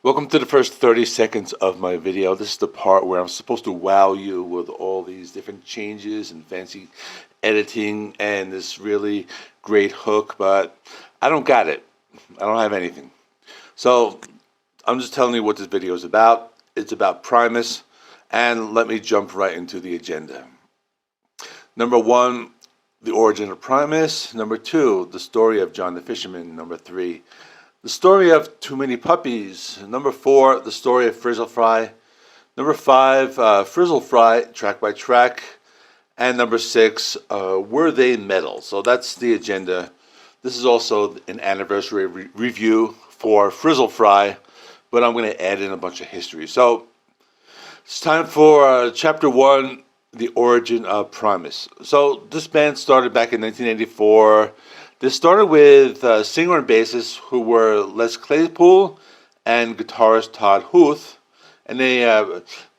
Welcome to the first 30 seconds of my video. This is the part where I'm supposed to wow you with all these different changes and fancy editing and this really great hook, but I don't got it. I don't have anything. So I'm just telling you what this video is about. It's about Primus, and let me jump right into the agenda. Number one, the origin of Primus. Number two, the story of John the Fisherman. Number three, the story of Too Many Puppies. Number four, the story of Frizzle Fry. Number five, Frizzle Fry, track by track. And number six, were they metal? So that's the agenda. This is also an anniversary review for Frizzle Fry, but I'm going to add in a bunch of history. So it's time for chapter one, the origin of Primus. So this band started back in 1984. This started with singer and bassist who were Les Claypool and guitarist Todd Huth, and they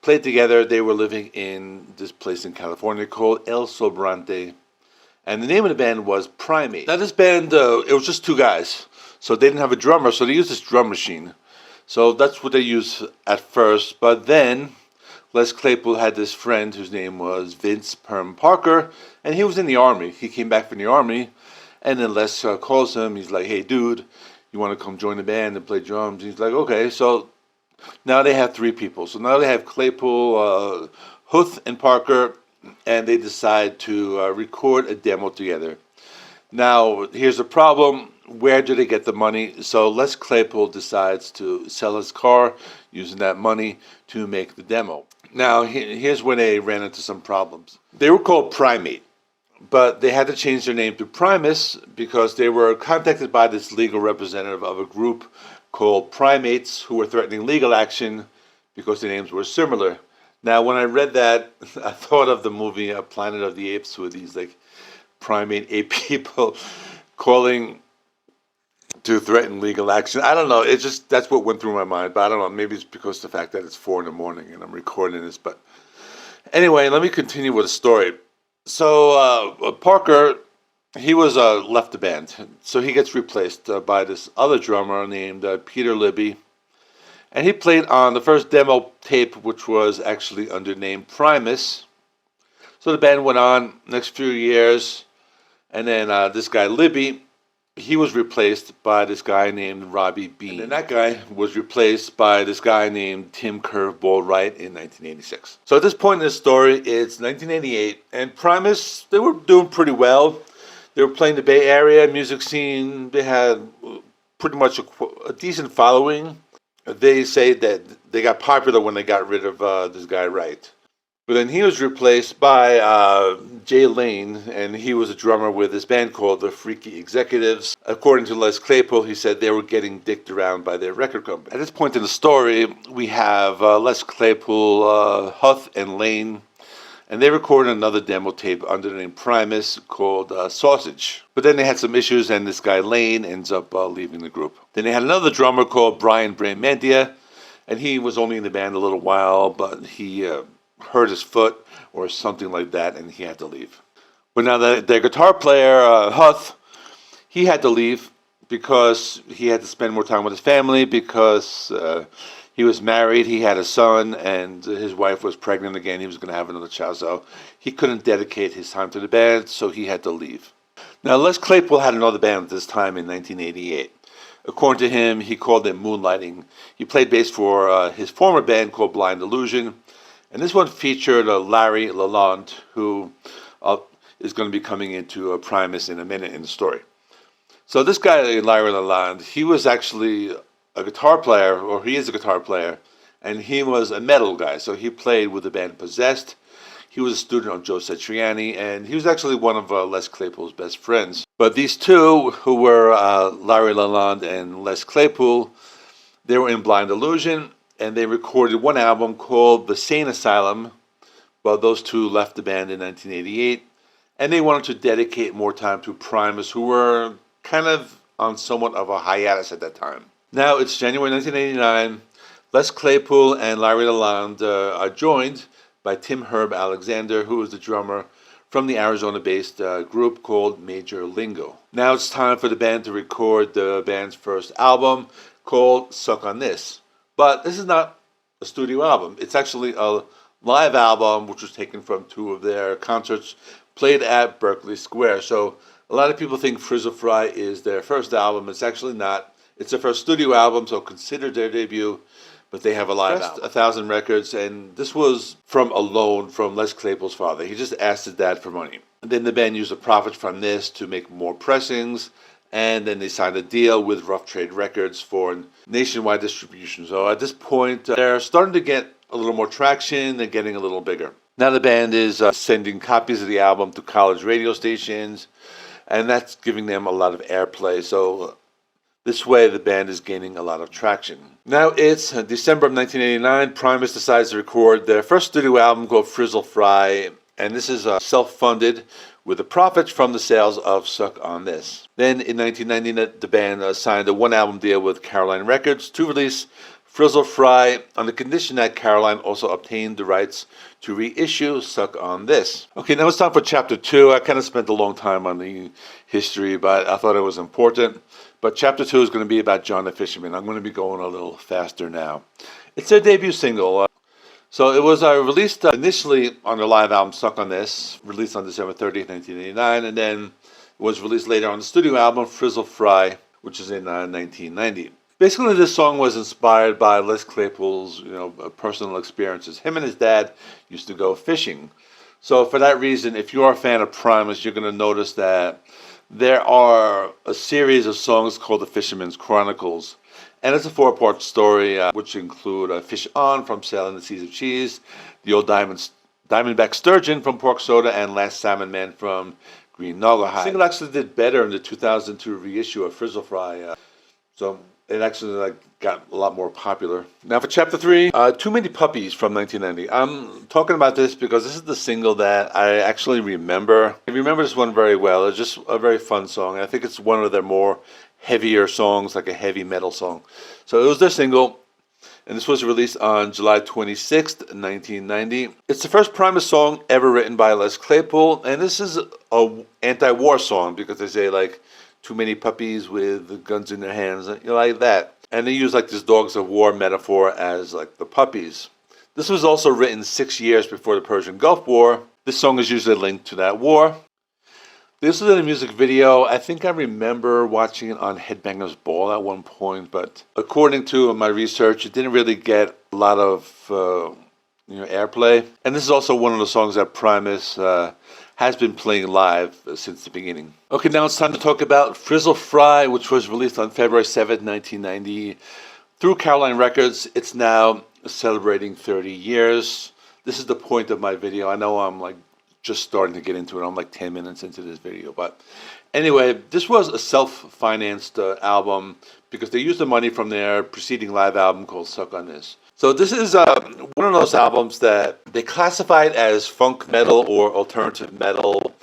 played together. They were living in this place in California called El Sobrante, and the name of the band was Primate. Now this band, it was just two guys, so they didn't have a drummer, so they used this drum machine. So that's what they used at first, but then Les Claypool had this friend whose name was Vince Perm Parker, and he was in the Army. He came back from the Army. And then Les calls him. He's like, hey, dude, you want to come join the band and play drums? He's like, okay. So now they have three people. So now they have Claypool, Huth, and Parker, and they decide to record a demo together. Now, here's the problem. Where do they get the money? So Les Claypool decides to sell his car using that money to make the demo. Now, here's where they ran into some problems. They were called Primate, but they had to change their name to Primus because they were contacted by this legal representative of a group called Primates who were threatening legal action because their names were similar. Now, when I read that, I thought of the movie Planet of the Apes with these like primate ape people calling to threaten legal action. I don't know. It's just, that's what went through my mind. But I don't know. Maybe it's because of the fact that it's 4 a.m. and I'm recording this. But anyway, let me continue with the story. So Parker, he was left the band, so he gets replaced by this other drummer named Peter Libby, and he played on the first demo tape, which was actually under name Primus. So the band went on next few years, and then this guy Libby, he was replaced by this guy named Robbie Bean. And then that guy was replaced by this guy named Tim Curveball Wright in 1986. So at this point in the story, it's 1988, and Primus, they were doing pretty well. They were playing the Bay Area music scene. They had pretty much a decent following. They say that they got popular when they got rid of this guy Wright. But then he was replaced by Jay Lane, and he was a drummer with this band called the Freaky Executives. According to Les Claypool, he said they were getting dicked around by their record company. At this point in the story, we have Les Claypool, Huth, and Lane, and they recorded another demo tape under the name Primus called Sausage. But then they had some issues, and this guy Lane ends up leaving the group. Then they had another drummer called Brian Bramandia, and he was only in the band a little while, but he hurt his foot or something like that, and he had to leave. But now their guitar player, Huth, he had to leave because he had to spend more time with his family because he was married, he had a son, and his wife was pregnant again. He was going to have another child, so he couldn't dedicate his time to the band, so he had to leave. Now, Les Claypool had another band at this time in 1988. According to him, he called it Moonlighting. He played bass for his former band called Blind Illusion, and this one featured Larry LaLonde, who is going to be coming into Primus in a minute in the story. So this guy, Larry LaLonde, he was actually a guitar player, or he is a guitar player, and he was a metal guy. So he played with the band Possessed. He was a student of Joe Satriani, and he was actually one of Les Claypool's best friends. But these two, who were Larry LaLonde and Les Claypool, they were in Blind Illusion, and they recorded one album called The Sane Asylum. Well, those two left the band in 1988, and they wanted to dedicate more time to Primus, who were kind of on somewhat of a hiatus at that time. Now it's January 1989. Les Claypool and Larry LaLonde are joined by Tim Herb Alexander, who is the drummer from the Arizona-based group called Major Lingo. Now it's time for the band to record the band's first album called Suck on This, But this is not a studio album. It's actually a live album, which was taken from 2 of their concerts played at Berkeley Square. So a lot of people think Frizzle Fry is their first album. It's actually not. It's their first studio album, so considered their debut. But they have a live album. 1,000 records, and this was from a loan from Les Claypool's father. He just asked his dad for money. And then the band used the profits from this to make more pressings, and then they signed a deal with Rough Trade Records for nationwide distribution. So at this point, they're starting to get a little more traction. They're getting a little bigger. Now the band is sending copies of the album to college radio stations, and that's giving them a lot of airplay. So this way, the band is gaining a lot of traction. Now it's December of 1989. Primus decides to record their first studio album called Frizzle Fry, and this is self-funded with the profits from the sales of Suck on This. Then in 1990, the band signed a 1-album deal with Caroline Records to release Frizzle Fry on the condition that Caroline also obtained the rights to reissue Suck on This. Okay, now it's time for Chapter 2. I kind of spent a long time on the history, but I thought it was important. But Chapter 2 is going to be about John the Fisherman. I'm going to be going a little faster now. It's their debut single. So it was released initially on their live album Suck on This, released on December 30th, 1989, and then it was released later on the studio album Frizzle Fry, which is in 1990. Basically, this song was inspired by Les Claypool's, personal experiences. Him and his dad used to go fishing. So for that reason, if you are a fan of Primus, you're going to notice that there are a series of songs called the Fisherman's Chronicles. And it's a 4-part story, which include Fish On from Sailing the Seas of Cheese, The Old Diamondback Sturgeon from Pork Soda, and Last Salmon Man from Green Naugahyde. The single actually did better in the 2002 reissue of Frizzle Fry. So it actually got a lot more popular. Now for Chapter 3, Too Many Puppies from 1990. I'm talking about this because this is the single that I actually remember. I remember this one very well. It's just a very fun song. I think it's one of their more heavier songs, like a heavy metal song. So it was their single, and this was released on July 26th, 1990. It's the first Primus song ever written by Les Claypool, and this is a anti-war song because they say too many puppies with guns in their hands, like that. And they use this dogs of war metaphor as the puppies. This was also written 6 years before the Persian Gulf War. This song is usually linked to that war. This is in a music video. I think I remember watching it on Headbangers Ball at one point, but according to my research, it didn't really get a lot of airplay. And this is also one of the songs that Primus has been playing live since the beginning. Okay, now it's time to talk about Frizzle Fry, which was released on February 7th, 1990 through Caroline Records. It's now celebrating 30 years. This is the point of my video. I know I'm just starting to get into it. I'm 10 minutes into this video. But anyway, this was a self-financed album because they used the money from their preceding live album called Suck on This. So this is one of those albums that they classified as funk metal or alternative metal.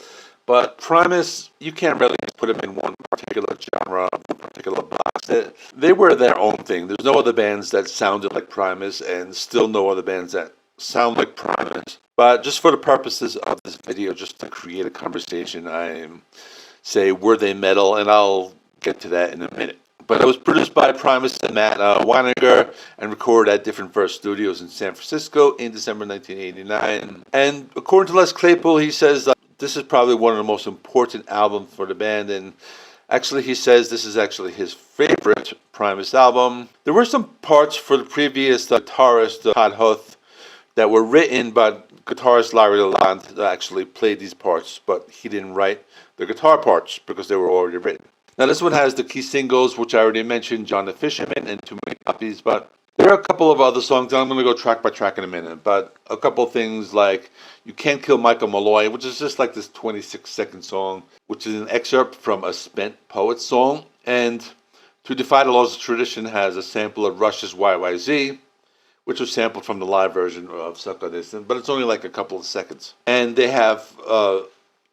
But Primus, you can't really put them in one particular genre, one particular box. They were their own thing. There's no other bands that sounded like Primus, and still no other bands that sound like Primus. But just for the purposes of this video, just to create a conversation, I say, were they metal? And I'll get to that in a minute. But it was produced by Primus and Matt Weininger and recorded at Different Verse Studios in San Francisco in December 1989. And according to Les Claypool, he says this is probably one of the most important albums for the band. And actually, he says this is actually his favorite Primus album. There were some parts for the previous guitarist, Todd Huth, that were written, but guitarist Larry LaLonde actually played these parts, but he didn't write the guitar parts because they were already written. Now this one has the key singles, which I already mentioned, John the Fisherman and Too Many Puppies, but there are a couple of other songs, and I'm going to go track by track in a minute, but a couple of things like You Can't Kill Michael Malloy, which is just this 26-second song, which is an excerpt from a Spent Poets song, and To Defy the Laws of Tradition has a sample of Rush's YYZ, which was sampled from the live version of Suck on This, but it's only a couple of seconds. And they have a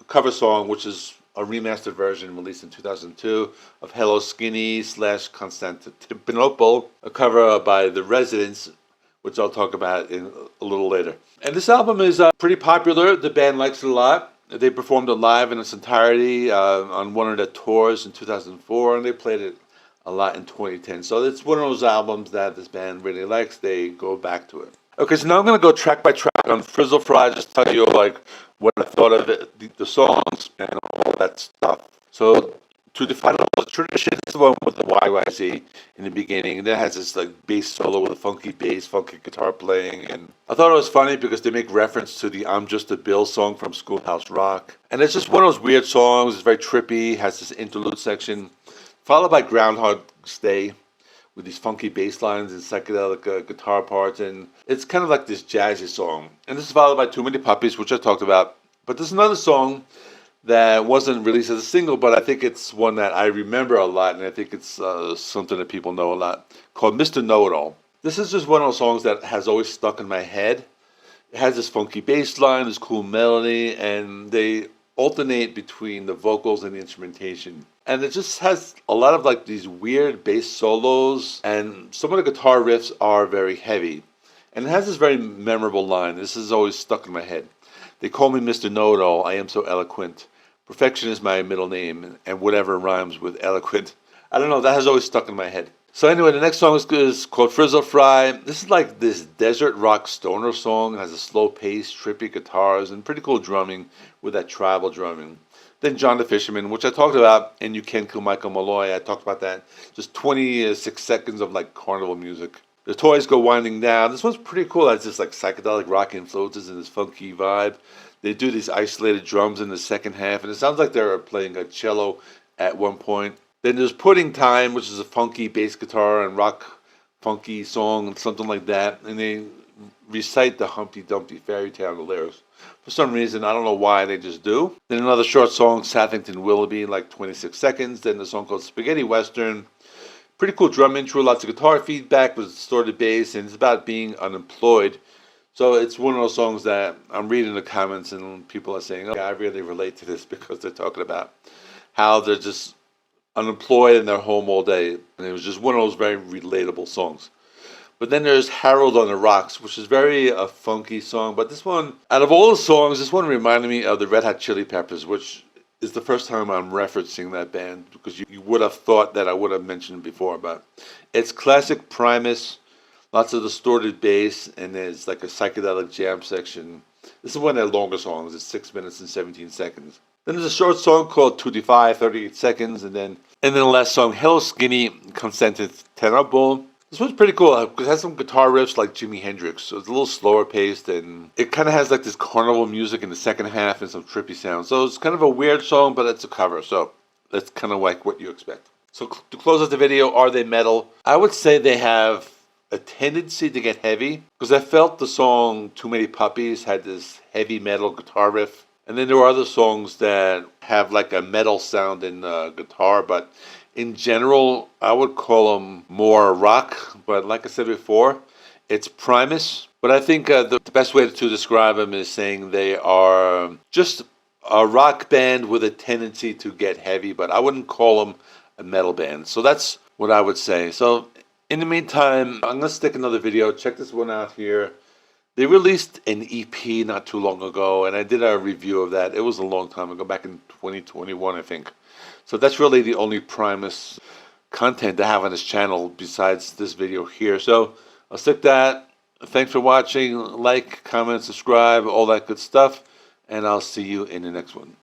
cover song, which is a remastered version released in 2002 of Hello Skinny / Constantinople, a cover by The Residents, which I'll talk about in a little later. And this album is pretty popular. The band likes it a lot. They performed it live in its entirety on one of their tours in 2004, and they played it a lot in 2010. So it's one of those albums that this band really likes. They go back to it. Okay, so now I'm gonna go track by track on Frizzle Fry. Just tell you like what I thought of it, the songs and all that stuff. So to define the tradition, this is the one with the YYZ in the beginning, and then it has this like bass solo with a funky bass, funky guitar playing, and I thought it was funny because they make reference to the "I'm Just a Bill" song from Schoolhouse Rock, and it's just one of those weird songs. It's very trippy, has this interlude section, followed by Groundhog's Day with these funky bass lines and psychedelic guitar parts, and it's kind of like this jazzy song. And this is followed by Too Many Puppies, which I talked about. But there's another song that wasn't released as a single, but I think it's one that I remember a lot, and I think it's something that people know a lot, called Mr. Know-It-All. This is just one of those songs that has always stuck in my head. It has this funky bass line, this cool melody, and they alternate between the vocals and the instrumentation. And it just has a lot of like these weird bass solos, and some of the guitar riffs are very heavy. And it has this very memorable line. This is always stuck in my head. They call me Mr. Know-It-All, I am so eloquent. Perfection is my middle name, and whatever rhymes with eloquent. I don't know, that has always stuck in my head. So anyway, the next song is called Frizzle Fry. This is like this desert rock stoner song. It has a slow pace, trippy guitars, and pretty cool drumming with that tribal drumming. Then John the Fisherman, which I talked about, and You Can't Kill Michael Malloy. I talked about that. Just 26 seconds of like carnival music. The toys go winding down. This one's pretty cool. It has this like psychedelic rock influences and this funky vibe. They do these isolated drums in the second half, and it sounds like they're playing a cello at one point. Then there's Pudding Time, which is a funky bass guitar and rock funky song, something like that. And they recite the Humpty Dumpty fairy tale in the lyrics. For some reason, I don't know why, they just do. Then another short song, Sathington Willoughby, like 26 seconds. Then the song called Spaghetti Western. Pretty cool drum intro, lots of guitar feedback with distorted bass, and it's about being unemployed. So it's one of those songs that I'm reading the comments and people are saying, oh, I really relate to this because they're talking about how they're just unemployed and they're home all day. And it was just one of those very relatable songs. But then there's Harold on the Rocks, which is very a funky song. But this one, out of all the songs, this one reminded me of the Red Hot Chili Peppers, which is the first time I'm referencing that band, because you would have thought that I would have mentioned it before. But it's classic Primus, lots of distorted bass, and there's like a psychedelic jam section. This is one of their longer songs. It's 6 minutes and 17 seconds. Then there's a short song called Tutti 38 seconds, and then the last song, Hello Skinny, Consented Tenable. This one's pretty cool because it has some guitar riffs like Jimi Hendrix, so it's a little slower paced, and it kind of has like this carnival music in the second half and some trippy sounds. So it's kind of a weird song, but it's a cover, so that's kind of like what you expect. So to close out the video, are they metal? I would say they have a tendency to get heavy, because I felt the song Too Many Puppies had this heavy metal guitar riff. And then there are other songs that have like a metal sound in guitar, but in general, I would call them more rock. But like I said before, it's Primus. But I think the best way to describe them is saying they are just a rock band with a tendency to get heavy, but I wouldn't call them a metal band. So that's what I would say. So in the meantime, I'm going to stick another video. Check this one out here. They released an EP not too long ago, and I did a review of that. It was a long time ago, back in 2021, I think. So that's really the only Primus content I have on this channel besides this video here. So I'll stick that. Thanks for watching. Like, comment, subscribe, all that good stuff. And I'll see you in the next one.